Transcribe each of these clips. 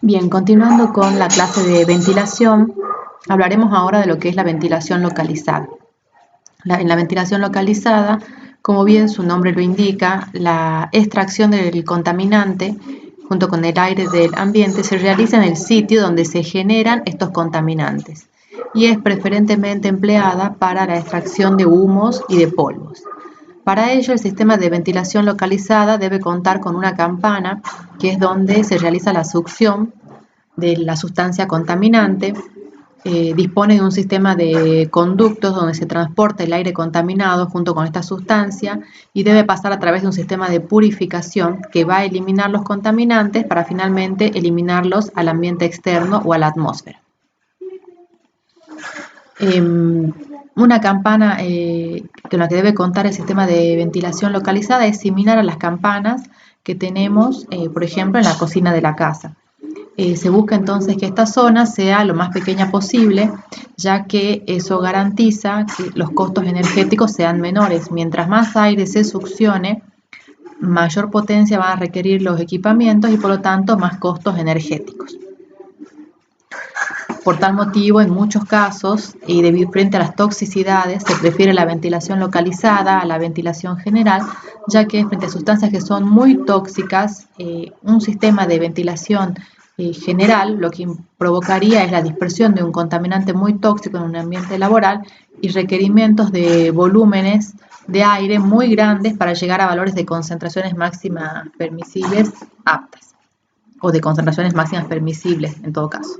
Bien, continuando con la clase de ventilación, hablaremos ahora de lo que es la ventilación localizada. En la ventilación localizada, como bien su nombre lo indica, la extracción del contaminante junto con el aire del ambiente se realiza en el sitio donde se generan estos contaminantes y es preferentemente empleada para la extracción de humos y de polvos. Para ello, el sistema de ventilación localizada debe contar con una campana, que es donde se realiza la succión de la sustancia contaminante. Dispone de un sistema de conductos donde se transporta el aire contaminado junto con esta sustancia y debe pasar a través de un sistema de purificación que va a eliminar los contaminantes para finalmente eliminarlos al ambiente externo o a la atmósfera. Una campana con la que debe contar el sistema de ventilación localizada es similar a las campanas que tenemos, por ejemplo, en la cocina de la casa. Se busca entonces que esta zona sea lo más pequeña posible, ya que eso garantiza que los costos energéticos sean menores. Mientras más aire se succione, mayor potencia van a requerir los equipamientos y por lo tanto más costos energéticos. Por tal motivo, en muchos casos, y debido frente a las toxicidades, se prefiere la ventilación localizada a la ventilación general, ya que frente a sustancias que son muy tóxicas, un sistema de ventilación general lo que provocaría es la dispersión de un contaminante muy tóxico en un ambiente laboral y requerimientos de volúmenes de aire muy grandes para llegar a valores de concentraciones máximas permisibles aptas, o de concentraciones máximas permisibles en todo caso.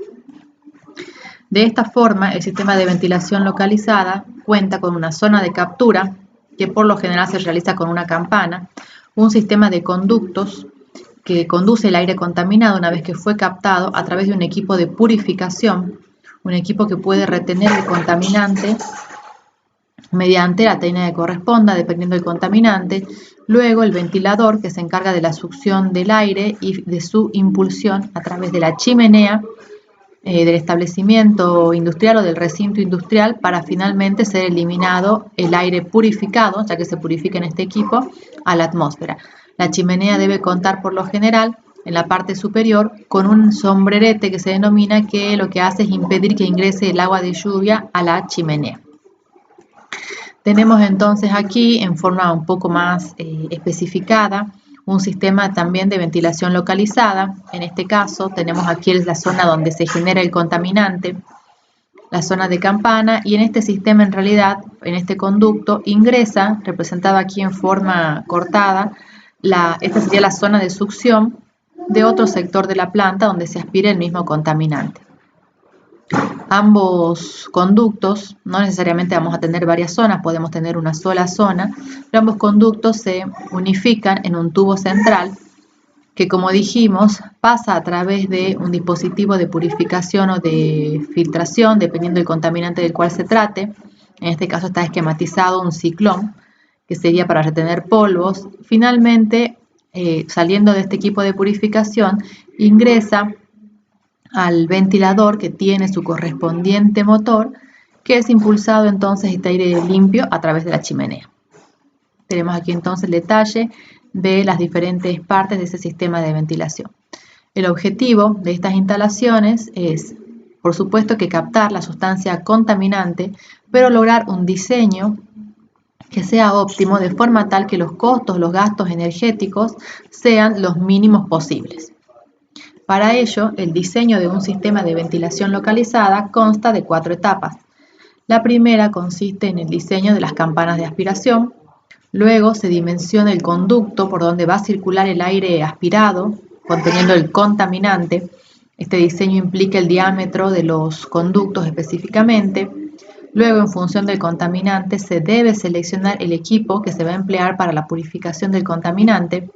De esta forma, el sistema de ventilación localizada cuenta con una zona de captura, que por lo general se realiza con una campana, un sistema de conductos que conduce el aire contaminado una vez que fue captado a través de un equipo de purificación, un equipo que puede retener el contaminante mediante la técnica que corresponda, dependiendo del contaminante. Luego el ventilador, que se encarga de la succión del aire y de su impulsión a través de la chimenea del establecimiento industrial o del recinto industrial para finalmente ser eliminado el aire purificado, ya que se purifica en este equipo, a la atmósfera. La chimenea debe contar por lo general en la parte superior con un sombrerete que se denomina, que lo que hace es impedir que ingrese el agua de lluvia a la chimenea. Tenemos entonces aquí, en forma un poco más especificada, un sistema también de ventilación localizada. En este caso tenemos aquí la zona donde se genera el contaminante, la zona de campana, y en este sistema en realidad, en este conducto, ingresa, representado aquí en forma cortada, esta sería la zona de succión de otro sector de la planta donde se aspira el mismo contaminante. Ambos conductos, no necesariamente vamos a tener varias zonas, podemos tener una sola zona, pero ambos conductos se unifican en un tubo central que, como dijimos, pasa a través de un dispositivo de purificación o de filtración, dependiendo del contaminante del cual se trate. En este caso está esquematizado un ciclón, que sería para retener polvos. Finalmente, saliendo de este equipo de purificación, ingresa al ventilador, que tiene su correspondiente motor, que es impulsado entonces este aire limpio a través de la chimenea. Tenemos aquí entonces el detalle de las diferentes partes de ese sistema de ventilación. El objetivo de estas instalaciones es, por supuesto, que captar la sustancia contaminante, pero lograr un diseño que sea óptimo de forma tal que los costos, los gastos energéticos sean los mínimos posibles. Para ello, el diseño de un sistema de ventilación localizada consta de 4 etapas. La primera consiste en el diseño de las campanas de aspiración. Luego se dimensiona el conducto por donde va a circular el aire aspirado, conteniendo el contaminante. Este diseño implica el diámetro de los conductos específicamente. Luego, en función del contaminante, se debe seleccionar el equipo que se va a emplear para la purificación del contaminante.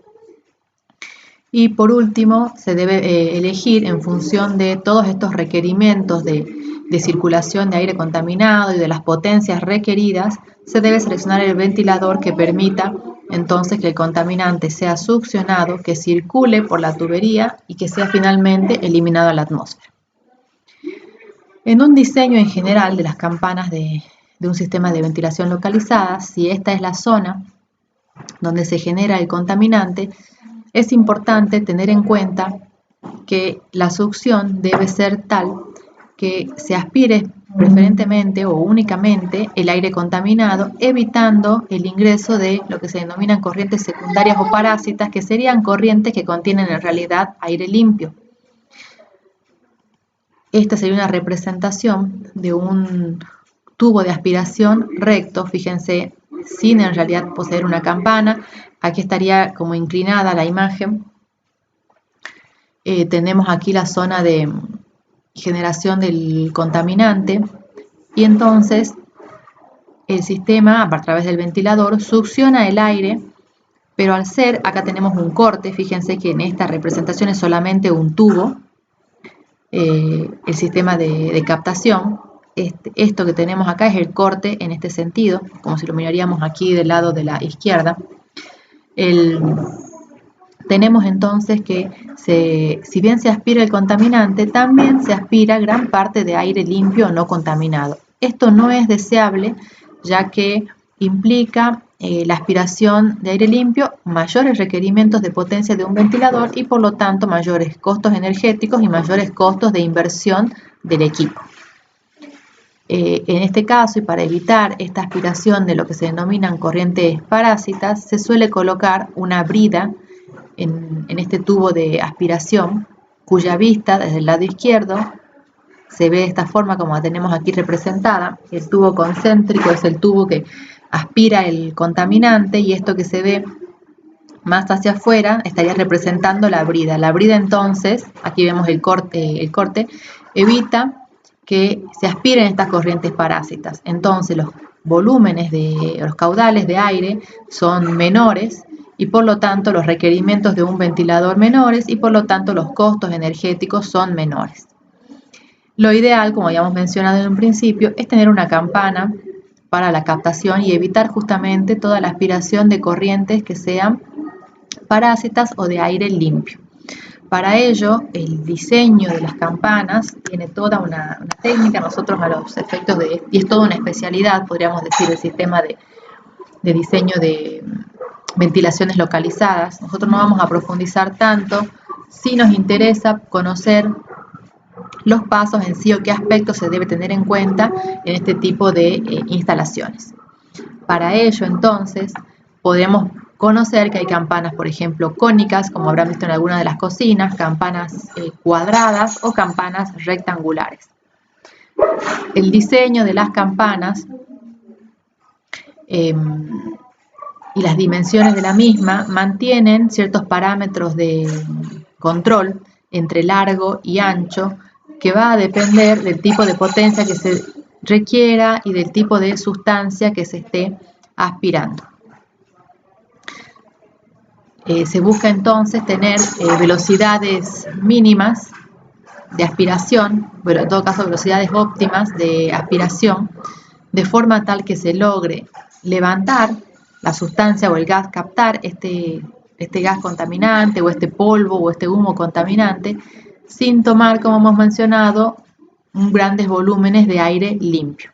Y por último, se debe elegir, en función de todos estos requerimientos de circulación de aire contaminado y de las potencias requeridas, se debe seleccionar el ventilador que permita entonces que el contaminante sea succionado, que circule por la tubería y que sea finalmente eliminado a la atmósfera. En un diseño en general de las campanas de un sistema de ventilación localizada, si esta es la zona donde se genera el contaminante, es importante tener en cuenta que la succión debe ser tal que se aspire preferentemente o únicamente el aire contaminado, evitando el ingreso de lo que se denominan corrientes secundarias o parásitas, que serían corrientes que contienen en realidad aire limpio. Esta sería una representación de un tubo de aspiración recto, fíjense, sin en realidad poseer una campana. Aquí estaría como inclinada la imagen. Tenemos aquí la zona de generación del contaminante y entonces el sistema a través del ventilador succiona el aire, pero al ser, acá tenemos un corte, fíjense que en esta representación es solamente un tubo, el sistema de captación. Esto que tenemos acá es el corte en este sentido, como si lo miraríamos aquí del lado de la izquierda. Tenemos entonces que si bien se aspira el contaminante, también se aspira gran parte de aire limpio o no contaminado. Esto no es deseable, ya que implica la aspiración de aire limpio, mayores requerimientos de potencia de un ventilador y por lo tanto mayores costos energéticos y mayores costos de inversión del equipo. En este caso, y para evitar esta aspiración de lo que se denominan corrientes parásitas, se suele colocar una brida en este tubo de aspiración, cuya vista desde el lado izquierdo se ve de esta forma como la tenemos aquí representada. El tubo concéntrico es el tubo que aspira el contaminante y esto que se ve más hacia afuera estaría representando la brida. La brida entonces, aquí vemos el corte evita que se aspiren estas corrientes parásitas. Entonces los volúmenes los caudales de aire son menores y por lo tanto los requerimientos de un ventilador menores y por lo tanto los costos energéticos son menores. Lo ideal, como habíamos mencionado en un principio, es tener una campana para la captación y evitar justamente toda la aspiración de corrientes que sean parásitas o de aire limpio. Para ello, el diseño de las campanas tiene toda una técnica. Nosotros a los efectos y es toda una especialidad, podríamos decir, el sistema de diseño de ventilaciones localizadas. Nosotros no vamos a profundizar tanto, sí nos interesa conocer los pasos en sí o qué aspectos se debe tener en cuenta en este tipo de instalaciones. Para ello, entonces, podemos conocer que hay campanas, por ejemplo, cónicas, como habrán visto en alguna de las cocinas, campanas cuadradas o campanas rectangulares. El diseño de las campanas y las dimensiones de la misma mantienen ciertos parámetros de control entre largo y ancho, que va a depender del tipo de potencia que se requiera y del tipo de sustancia que se esté aspirando. Se busca entonces tener velocidades mínimas de aspiración, pero en todo caso velocidades óptimas de aspiración, de forma tal que se logre levantar la sustancia o el gas, captar este gas contaminante o este polvo o este humo contaminante, sin tomar, como hemos mencionado, grandes volúmenes de aire limpio.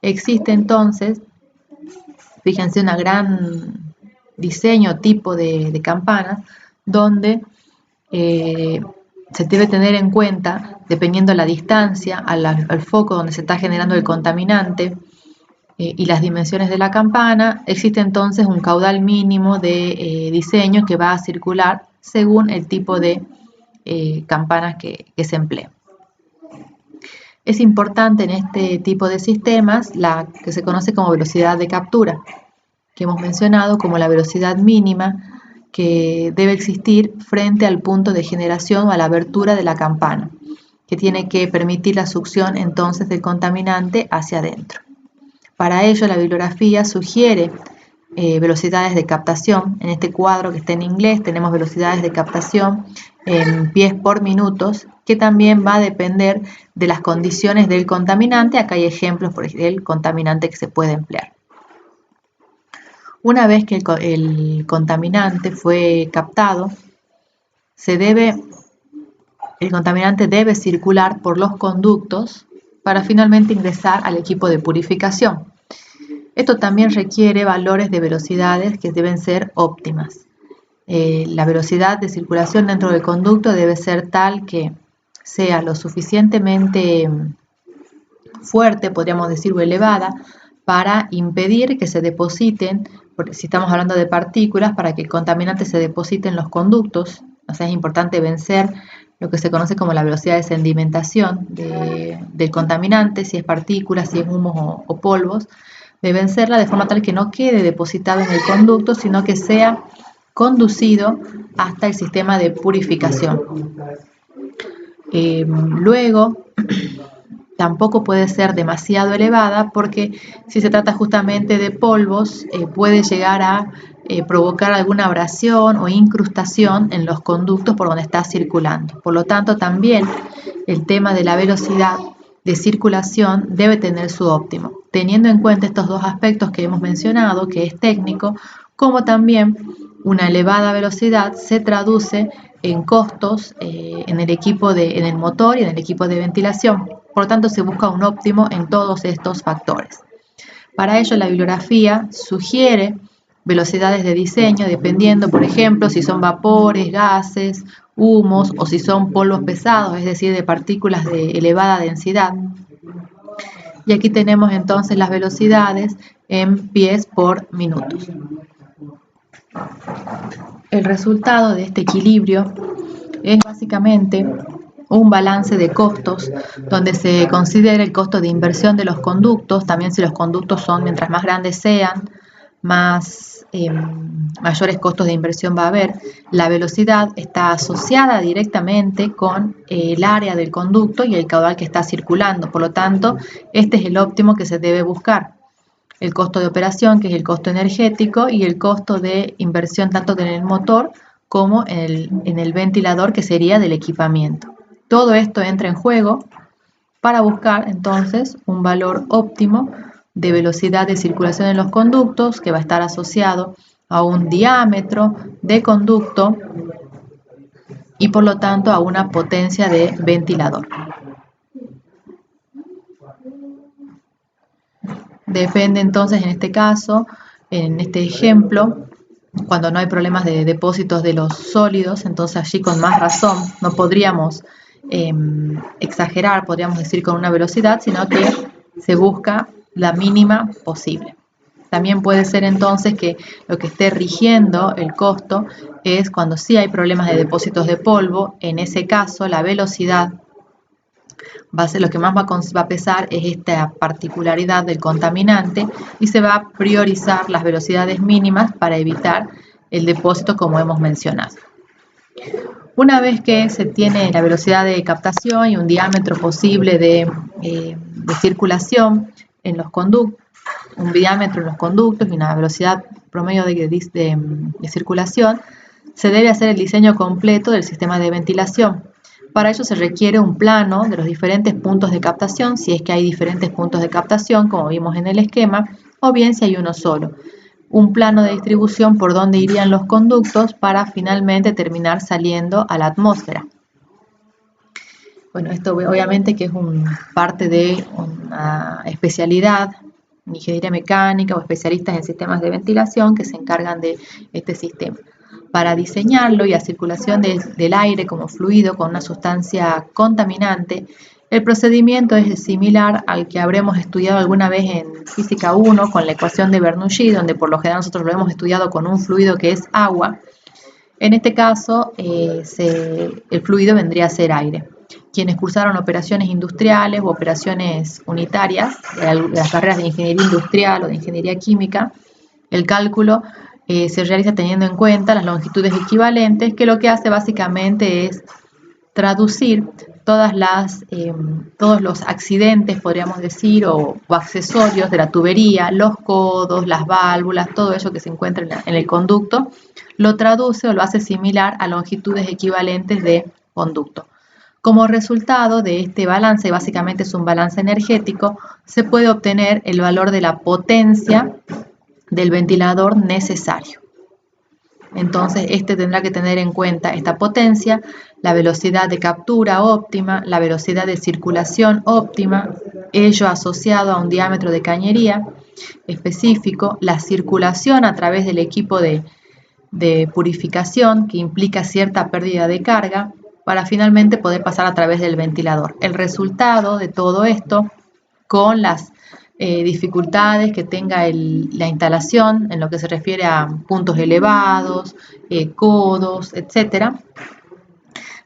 Existe entonces, fíjense, un gran diseño, tipo de campanas, donde se debe tener en cuenta, dependiendo de la distancia al foco donde se está generando el contaminante y las dimensiones de la campana, existe entonces un caudal mínimo de diseño que va a circular según el tipo de campanas que se emplee. Es importante en este tipo de sistemas la que se conoce como velocidad de captura, que hemos mencionado como la velocidad mínima que debe existir frente al punto de generación o a la abertura de la campana, que tiene que permitir la succión entonces del contaminante hacia adentro. Para ello la bibliografía sugiere velocidades de captación. En este cuadro que está en inglés tenemos velocidades de captación en pies por minutos, que también va a depender de las condiciones del contaminante. Acá hay ejemplos del contaminante que se puede emplear. Una vez que el contaminante fue captado, el contaminante debe circular por los conductos para finalmente ingresar al equipo de purificación. Esto también requiere valores de velocidades que deben ser óptimas. La velocidad de circulación dentro del conducto debe ser tal que sea lo suficientemente fuerte, podríamos decir, o elevada, para impedir que se depositen, porque si estamos hablando de partículas, para que el contaminante se deposite en los conductos. O sea, es importante vencer lo que se conoce como la velocidad de sedimentación del contaminante, si es partículas, si es humos o polvos, de vencerla de forma tal que no quede depositado en el conducto, sino que sea conducido hasta el sistema de purificación. Luego, tampoco puede ser demasiado elevada porque si se trata justamente de polvos, puede llegar a provocar alguna abrasión o incrustación en los conductos por donde está circulando. Por lo tanto, también el tema de la velocidad de circulación debe tener su óptimo, teniendo en cuenta estos dos aspectos que hemos mencionado, que es técnico, como también una elevada velocidad se traduce en costos en el motor y en el equipo de ventilación. Por lo tanto, se busca un óptimo en todos estos factores. Para ello, la bibliografía sugiere velocidades de diseño dependiendo, por ejemplo, si son vapores, gases, humos o si son polvos pesados, es decir, de partículas de elevada densidad. Y aquí tenemos entonces las velocidades en pies por minutos. El resultado de este equilibrio es básicamente un balance de costos donde se considera el costo de inversión de los conductos. También si los conductos son, mientras más grandes sean, mayores costos de inversión va a haber. La velocidad está asociada directamente con el área del conducto y el caudal que está circulando. Por lo tanto, este es el óptimo que se debe buscar. El costo de operación, que es el costo energético, y el costo de inversión tanto en el motor como en el ventilador, que sería del equipamiento. Todo esto entra en juego para buscar entonces un valor óptimo de velocidad de circulación en los conductos, que va a estar asociado a un diámetro de conducto y por lo tanto a una potencia de ventilador. Depende entonces en este caso, en este ejemplo, cuando no hay problemas de depósitos de los sólidos, entonces allí con más razón no podríamos exagerar, podríamos decir con una velocidad, sino que se busca la mínima posible. También puede ser entonces que lo que esté rigiendo el costo es cuando sí hay problemas de depósitos de polvo. En ese caso la velocidad va a ser lo que más va a pesar, es esta particularidad del contaminante, y se va a priorizar las velocidades mínimas para evitar el depósito, como hemos mencionado. Una vez que se tiene la velocidad de captación y un diámetro posible de circulación en los conductos, un diámetro en los conductos y una velocidad promedio de circulación, se debe hacer el diseño completo del sistema de ventilación. Para ello se requiere un plano de los diferentes puntos de captación, si es que hay diferentes puntos de captación, como vimos en el esquema, o bien si hay uno solo. Un plano de distribución por donde irían los conductos para finalmente terminar saliendo a la atmósfera. Bueno, esto obviamente que es parte de una especialidad, ingeniería mecánica o especialistas en sistemas de ventilación que se encargan de este sistema. Para diseñarlo y la circulación del aire como fluido con una sustancia contaminante, el procedimiento es similar al que habremos estudiado alguna vez en Física 1 con la ecuación de Bernoulli, donde por lo general nosotros lo hemos estudiado con un fluido que es agua. En este caso, el fluido vendría a ser aire. Quienes cursaron operaciones industriales o operaciones unitarias, las carreras de ingeniería industrial o de ingeniería química, el cálculo se realiza teniendo en cuenta las longitudes equivalentes, que lo que hace básicamente es traducir todos los accidentes, podríamos decir, o accesorios de la tubería, los codos, las válvulas, todo eso que se encuentra en el conducto, lo traduce o lo hace similar a longitudes equivalentes de conducto. Como resultado de este balance, básicamente es un balance energético, se puede obtener el valor de la potencia del ventilador necesario. Entonces, este tendrá que tener en cuenta esta potencia, la velocidad de captura óptima, la velocidad de circulación óptima, ello asociado a un diámetro de cañería específico, la circulación a través del equipo de de purificación que implica cierta pérdida de carga para finalmente poder pasar a través del ventilador. El resultado de todo esto, con las dificultades que tenga la instalación en lo que se refiere a puntos elevados, codos, etcétera,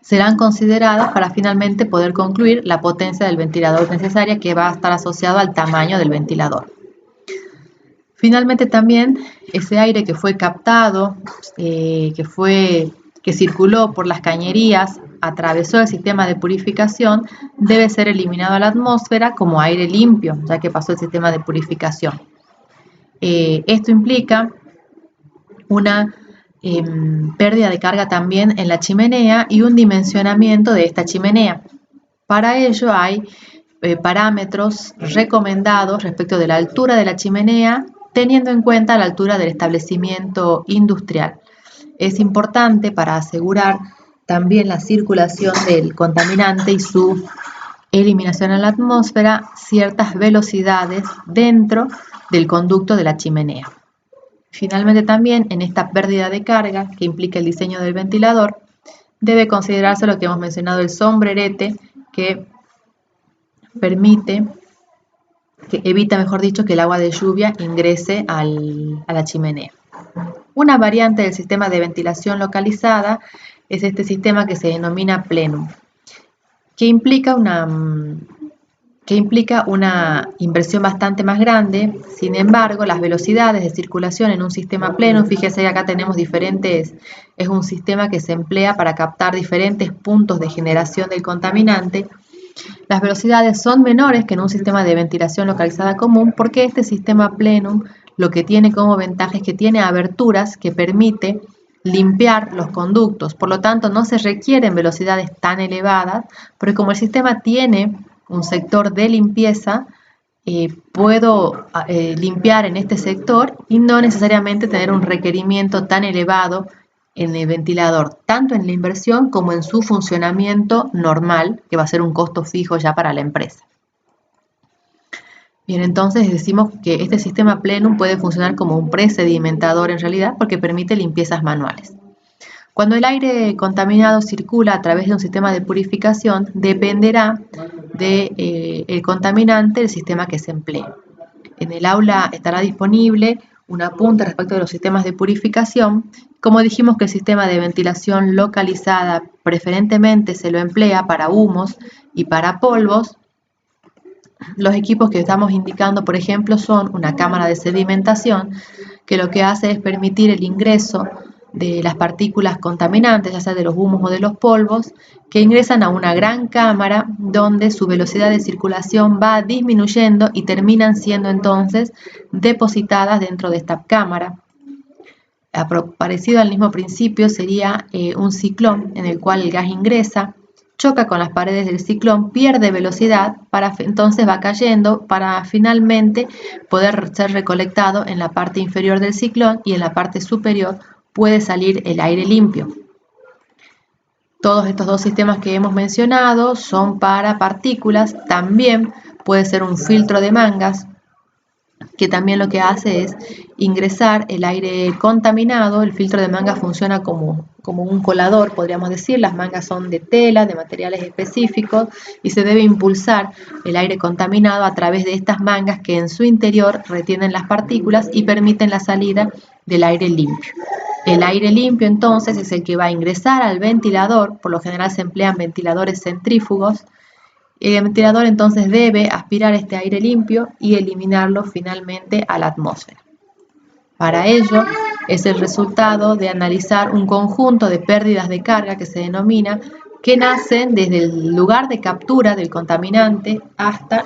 serán consideradas para finalmente poder concluir la potencia del ventilador necesaria, que va a estar asociado al tamaño del ventilador. Finalmente también ese aire que fue captado, que circuló por las cañerías, atravesó el sistema de purificación, debe ser eliminado a la atmósfera como aire limpio, ya que pasó el sistema de purificación. Esto implica una pérdida de carga también en la chimenea y un dimensionamiento de esta chimenea. Para ello hay parámetros recomendados respecto de la altura de la chimenea, teniendo en cuenta la altura del establecimiento industrial. Es importante para asegurar también la circulación del contaminante y su eliminación en la atmósfera, ciertas velocidades dentro del conducto de la chimenea. Finalmente también en esta pérdida de carga que implica el diseño del ventilador, debe considerarse lo que hemos mencionado, el sombrerete, que evita, mejor dicho, que el agua de lluvia ingrese a la chimenea. Una variante del sistema de ventilación localizada es este sistema que se denomina plenum, que implica una inversión bastante más grande. Sin embargo, las velocidades de circulación en un sistema plenum, fíjese que acá tenemos diferentes, es un sistema que se emplea para captar diferentes puntos de generación del contaminante. Las velocidades son menores que en un sistema de ventilación localizada común, porque este sistema plenum lo que tiene como ventaja es que tiene aberturas que permite limpiar los conductos. Por lo tanto, no se requieren velocidades tan elevadas, porque como el sistema tiene un sector de limpieza, puedo limpiar en este sector y no necesariamente tener un requerimiento tan elevado en el ventilador, tanto en la inversión como en su funcionamiento normal, que va a ser un costo fijo ya para la empresa. Bien, entonces decimos que este sistema plenum puede funcionar como un presedimentador en realidad, porque permite limpiezas manuales. Cuando el aire contaminado circula a través de un sistema de purificación, dependerá del contaminante del sistema que se emplee. En el aula estará disponible un apunte respecto de los sistemas de purificación. Como dijimos que el sistema de ventilación localizada preferentemente se lo emplea para humos y para polvos, los equipos que estamos indicando, por ejemplo, son una cámara de sedimentación, que lo que hace es permitir el ingreso de las partículas contaminantes, ya sea de los humos o de los polvos, que ingresan a una gran cámara donde su velocidad de circulación va disminuyendo y terminan siendo entonces depositadas dentro de esta cámara. Parecido al mismo principio sería un ciclón en el cual el gas ingresa, choca con las paredes del ciclón, pierde velocidad, entonces va cayendo para finalmente poder ser recolectado en la parte inferior del ciclón, y en la parte superior puede salir el aire limpio. Todos estos dos sistemas que hemos mencionado son para partículas. También puede ser un filtro de mangas, que también lo que hace es ingresar el aire contaminado. El filtro de mangas funciona como un colador, podríamos decir. Las mangas son de tela, de materiales específicos, y se debe impulsar el aire contaminado a través de estas mangas, que en su interior retienen las partículas y permiten la salida del aire limpio. El aire limpio entonces es el que va a ingresar al ventilador. Por lo general se emplean ventiladores centrífugos. El ventilador entonces debe aspirar este aire limpio y eliminarlo finalmente a la atmósfera. Para ello es el resultado de analizar un conjunto de pérdidas de carga que se denomina, que nacen desde el lugar de captura del contaminante hasta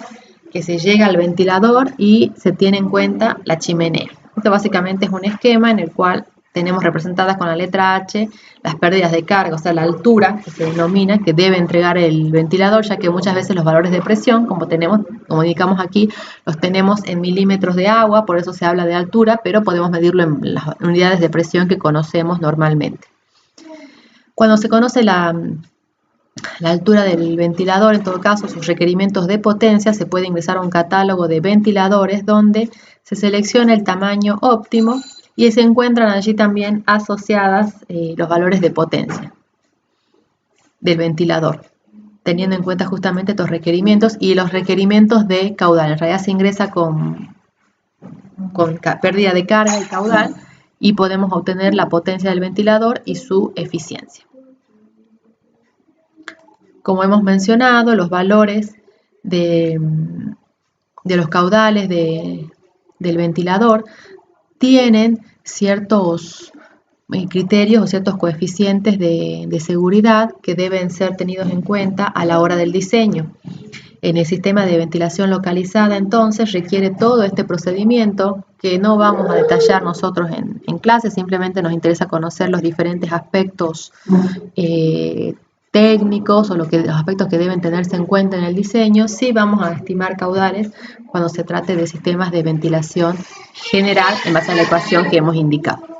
que se llega al ventilador y se tiene en cuenta la chimenea. Esto básicamente es un esquema en el cual tenemos representadas con la letra H las pérdidas de carga, o sea, la altura que se denomina que debe entregar el ventilador, ya que muchas veces los valores de presión, como indicamos aquí, los tenemos en milímetros de agua, por eso se habla de altura, pero podemos medirlo en las unidades de presión que conocemos normalmente. Cuando se conoce la altura del ventilador, en todo caso, sus requerimientos de potencia, se puede ingresar a un catálogo de ventiladores donde se selecciona el tamaño óptimo y se encuentran allí también asociadas los valores de potencia del ventilador, teniendo en cuenta justamente estos requerimientos y los requerimientos de caudal. En realidad se ingresa con pérdida de carga y caudal y podemos obtener la potencia del ventilador y su eficiencia. Como hemos mencionado, los valores de los caudales del ventilador tienen ciertos criterios o ciertos coeficientes de seguridad que deben ser tenidos en cuenta a la hora del diseño. En el sistema de ventilación localizada, entonces, requiere todo este procedimiento que no vamos a detallar nosotros en clase, simplemente nos interesa conocer los diferentes aspectos técnicos o los aspectos que deben tenerse en cuenta en el diseño. Sí vamos a estimar caudales cuando se trate de sistemas de ventilación general en base a la ecuación que hemos indicado.